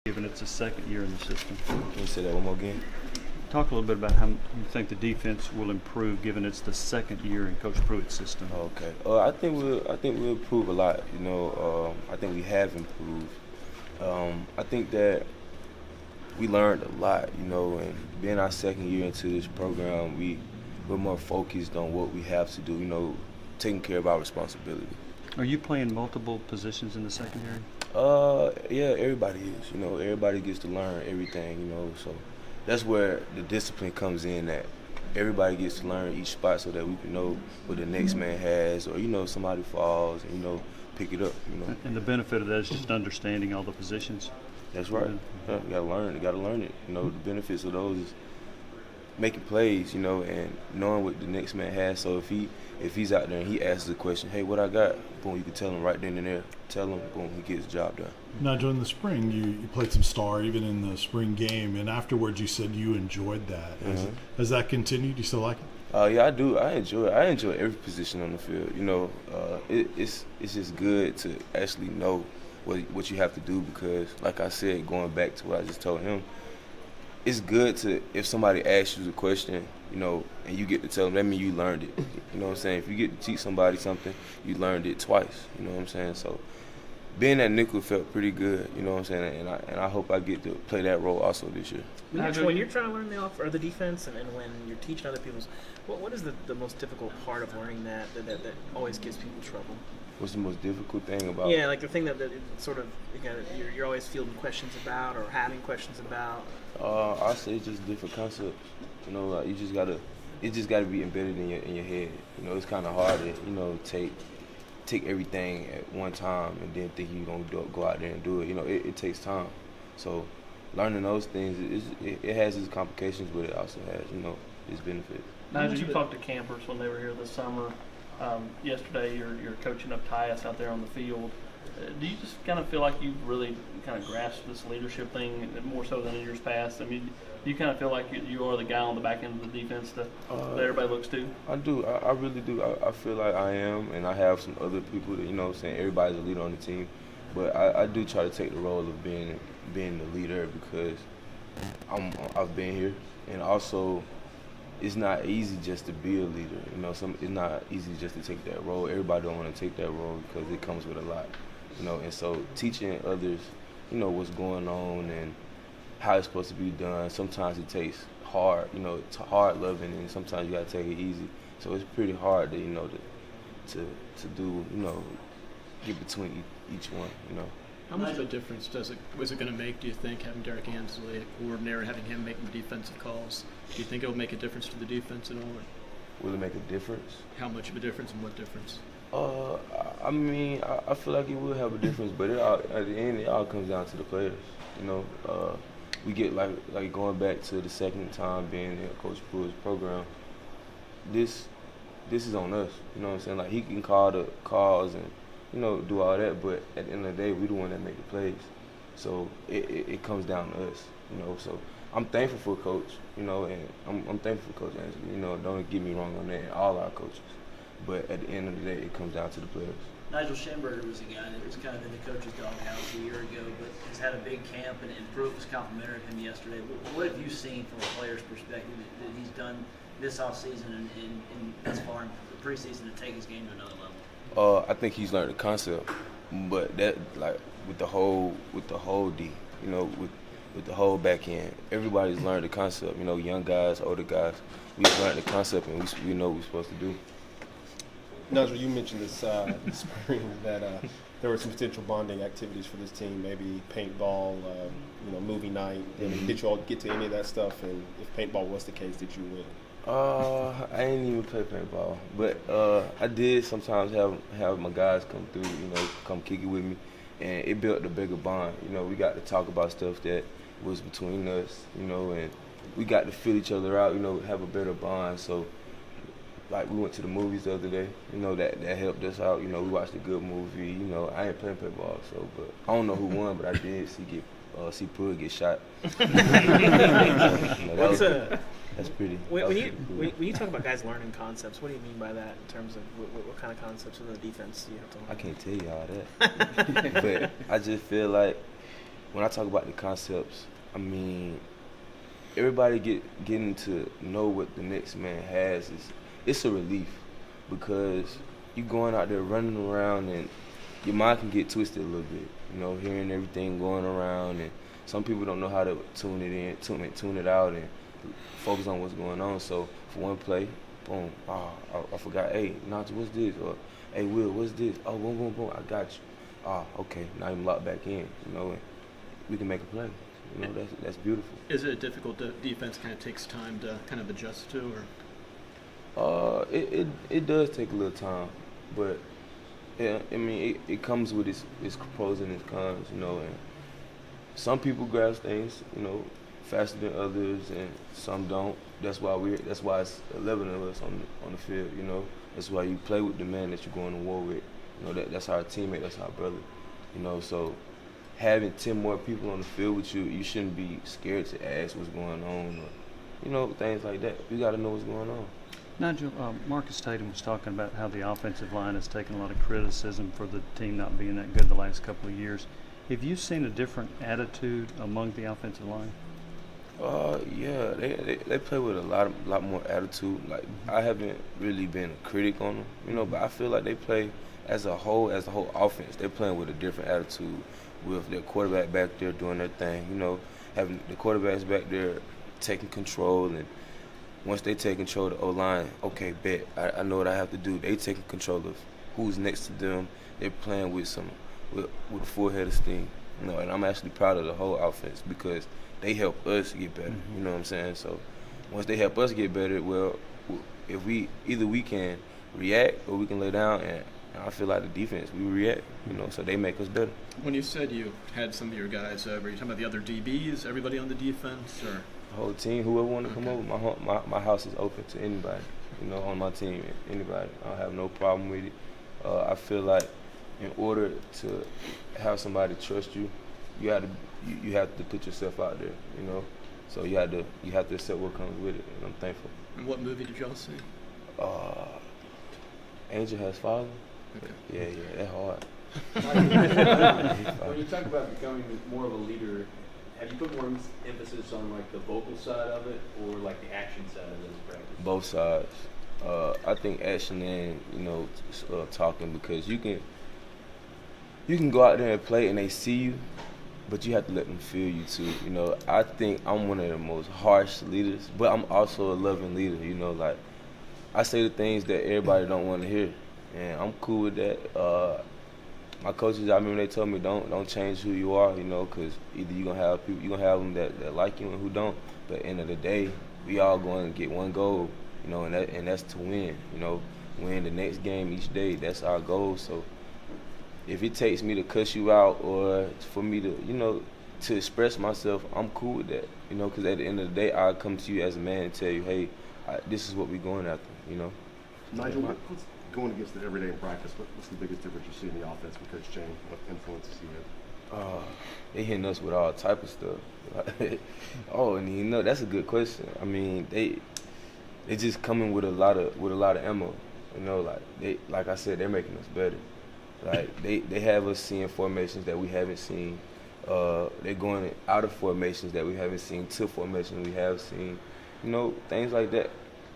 given it's the second year in the system. Can you say that one more again? Talk a little bit about how you think the defense will improve given it's the second year in Coach Pruitt's system. Okay. I think we'll improve a lot. I think we have improved. I think that we learned a lot. And being our second year into this program, we're more focused on what we have to do. Taking care of our responsibility. Are you playing multiple positions in the secondary? Yeah, everybody is. Everybody gets to learn everything. So that's where the discipline comes in. That everybody gets to learn each spot so that we can know what the next man has, or somebody falls, and pick it up. And the benefit of that is just understanding all the positions. That's right. Yeah, you gotta learn. You gotta learn it. The benefits of those is making plays. And knowing what the next man has. So if he's out there and he asks a question, hey, what I got? Boom, you can tell him right then and there. Tell him, boom, he gets the job done. Nigel, in the spring, you played some star even in the spring game, and afterwards you said you enjoyed that. Has that continued? Do you still like it? Yeah, I do. I enjoy it. I enjoy every position on the field. It's just good to actually know what you have to do because, like I said, going back to what I just told him, it's good to, if somebody asks you the question, and you get to tell them, that means you learned it. You know what I'm saying? If you get to teach somebody something, you learned it twice. You know what I'm saying? So being at nickel felt pretty good. You know what I'm saying? And I hope I get to play that role also this year. When you're trying to learn the defense and when you're teaching other people's, what is the most difficult part of learning that always gives people trouble? What's the most difficult thing about? Yeah, like the thing that sort of you're always fielding questions about or having questions about. I say it's just different concepts. It just gotta be embedded in your head. It's kind of hard to take everything at one time and then think you're gonna go out there and do it. It takes time. So learning those things, it has its complications, but it also has its benefits. Nigel, you talked to campers when they were here this summer. Yesterday, you're coaching up Tyus out there on the field. Do you just kind of feel like you've really kind of grasped this leadership thing more so than in years past? I mean, do you kind of feel like you are the guy on the back end of the defense that everybody looks to? I do. I really do. I feel like I am, and I have some other people that, saying everybody's a leader on the team. But I do try to take the role of being the leader because I've been here, and also it's not easy just to be a leader. It's not easy just to take that role. Everybody don't want to take that role because it comes with a lot. And so teaching others, what's going on and how it's supposed to be done. Sometimes it takes hard, it's hard loving, and sometimes you gotta take it easy. So it's pretty hard to, to do, get between each one, How much of a difference was it going to make, do you think, having Derek Ansley a coordinator, having him making defensive calls? Do you think it will make a difference to the defense at all? Will it make a difference? How much of a difference and what difference? I feel like it will have a difference, but at the end, it all comes down to the players. We get like going back to the second time being in Coach Pruitt's program. This is on us. You know what I'm saying? Like he can call the calls and do all that, but at the end of the day, we the one that make the plays. So it comes down to us. So I'm thankful for Coach. And I'm thankful for Coach Ansley. Don't get me wrong on that. And all our coaches. But at the end of the day, it comes down to the players. Nigel Schenberger was a guy that was kind of in the coach's doghouse a year ago, but has had a big camp, and Pruitt was complimentary of him yesterday. What have you seen from a player's perspective that he's done this offseason and thus far in the preseason to take his game to another level? I think he's learned the concept, but that with the whole D, with the whole back end, everybody's learned the concept. Young guys, older guys, we've learned the concept, and we know what we're supposed to do. Nigel, you mentioned this spring that there were some potential bonding activities for this team, maybe paintball, movie night. Did you all get to any of that stuff? And if paintball was the case, did you win? I didn't even play paintball, but I did sometimes have my guys come through, come kick it with me, and it built a bigger bond. We got to talk about stuff that was between us, and we got to feel each other out, have a better bond. So, like we went to the movies the other day, that helped us out. We watched a good movie. I ain't playing paintball, so but I don't know who won, but I did see Pruitt get shot. That's pretty. When you talk about guys learning concepts, what do you mean by that in terms of what kind of concepts in the defense do you have to learn? I can't tell you all that. But I just feel like when I talk about the concepts, I mean, everybody getting to know what the next man has it's a relief, because you going out there running around and your mind can get twisted a little bit, you know, hearing everything going around, and some people don't know how to tune it in, tune it out, and focus on what's going on. So for one play, boom, I forgot, hey, Nigel, what's this? Or hey, Will, what's this? Oh, boom, boom, boom, I got you. Okay, now I'm locked back in, you know, and we can make a play. You know, that's beautiful. Is it a difficult defense? Kind of takes time to kind of adjust to, or? It does take a little time, but yeah, I mean, it comes with its pros and its cons, you know, and some people grasp things, you know, faster than others, and some don't. That's why it's 11 of us on the field, you know. That's why you play with the man that you're going to war with. You know, that's our teammate, that's our brother, you know. So having 10 more people on the field with you, you shouldn't be scared to ask what's going on, or, you know, things like that. You got to know what's going on. Nigel, Marcus Tatum was talking about how the offensive line has taken a lot of criticism for the team not being that good the last couple of years. Have you seen a different attitude among the offensive line? Yeah, they play with a lot more attitude. Like, I haven't really been a critic on them, you know, but I feel like they play as a whole offense. They're playing with a different attitude, with their quarterback back there doing their thing, you know, having the quarterbacks back there taking control, and once they take control of the O-line, okay, bet, I know what I have to do. They taking control of who's next to them. They're playing with a full head of steam, you know, and I'm actually proud of the whole offense, because they help us get better, you know what I'm saying? So once they help us get better, well, if we can react or we can lay down, and I feel like the defense, we react, you know, so they make us better. When you said you had some of your guys over, you talking about the other DBs, everybody on the defense, or? The whole team, whoever want to come over, my house is open to anybody, you know, on my team, anybody. I have no problem with it. I feel like in order to have somebody trust you, you have to put yourself out there, you know. So you have to accept what comes with it, and I'm thankful. And what movie did y'all see? Angel Has Fallen. Okay. Yeah, that's hard. When you talk about becoming more of a leader, have you put more emphasis on like the vocal side of it, or like the action side of it in practice? Both sides. I think action and, you know, talking, because you can go out there and play and they see you, but you have to let them feel you too. You know, I think I'm one of the most harsh leaders, but I'm also a loving leader. You know, like, I say the things that everybody don't want to hear, and I'm cool with that. My coaches, I remember they told me don't change who you are, you know, because either you're gonna have them that like you and who don't. But at the end of the day, we all going to get one goal, you know, and that's to win. You know, win the next game each day. That's our goal. So if it takes me to cuss you out, or for me to, you know, to express myself, I'm cool with that. You know, because at the end of the day, I'll come to you as a man and tell you, hey, this is what we're going after. You know. Nigel, what's going against the everyday in practice? What's the biggest difference you see in the offense with Coach James? What influences he has? They hitting us with all type of stuff. Oh, and you know, that's a good question. I mean, they just coming with a lot of ammo. You know, like I said, they're making us better. Like they have us seeing formations that we haven't seen. They're going out of formations that we haven't seen to formations we have seen. You know, things like that.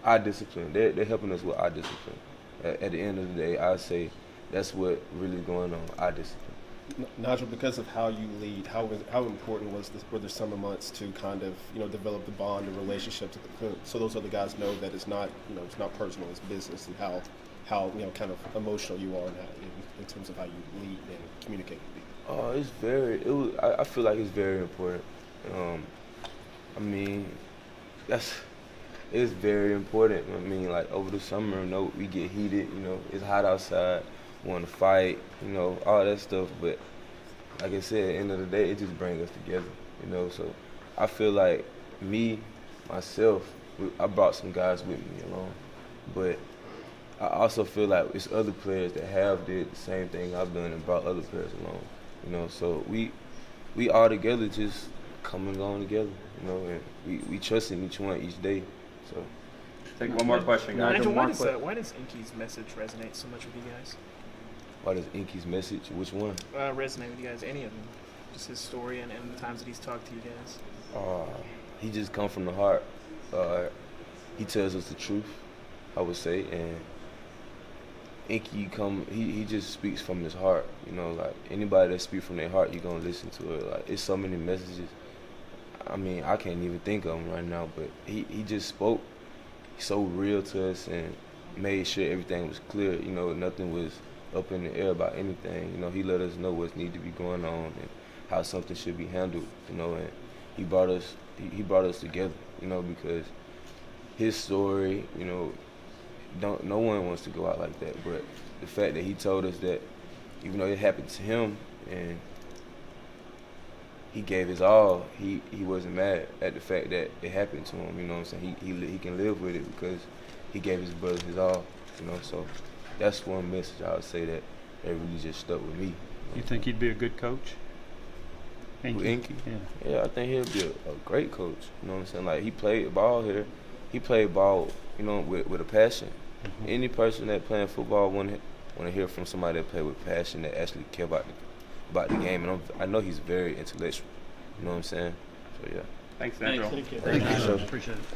Our discipline. They're helping us with our discipline. At the end of the day, I say that's what really going on. Our discipline. Nigel, because of how you lead, how important were the summer months to kind of, you know, develop the bond and relationships so those other guys know that it's not personal, it's business, and how you know, kind of emotional you are in terms of how you lead and communicate with people. I feel like it's very important. I mean, it's very important. I mean, like, over the summer, you know, we get heated, you know, it's hot outside, we want to fight, you know, all that stuff. But like I said, at the end of the day, it just brings us together, you know. So I feel like myself, I brought some guys with me along. But I also feel like it's other players that have did the same thing I've done and brought other players along, you know. So we all together just coming along together, you know, and we trusting each one each day. So take one more question, guys. Nigel, why does Inky's message resonate so much with you guys? Why does Inky's message, which one? Resonate with you guys, any of them? just his story and the times that he's talked to you guys? He just come from the heart. He tells us the truth, I would say, and Inky he just speaks from his heart. You know, like anybody that speaks from their heart, you're gonna listen to it. Like it's so many messages. I mean, I can't even think of them right now, but he just spoke so real to us and made sure everything was clear. You know, nothing was up in the air about anything. You know, he let us know what needed to be going on and how something should be handled. You know, and he brought us together. You know, because his story, you know, no one wants to go out like that. But the fact that he told us that, even though it happened to him and he gave his all, he wasn't mad at the fact that it happened to him. You know what I'm saying? He can live with it because he gave his brother his all. You know, so that's one message I would say that really just stuck with me. You think he'd be a good coach? With Inky? Yeah. Yeah, I think he'll be a great coach. You know what I'm saying? Like he played ball here. He played ball, you know, with a passion. Mm-hmm. Any person that playing football want to hear from somebody that play with passion, that actually care about the game. And I know he's very intellectual. You know what I'm saying? So yeah. Thanks, Nigel. Thank you. Thank you, sir. Appreciate it.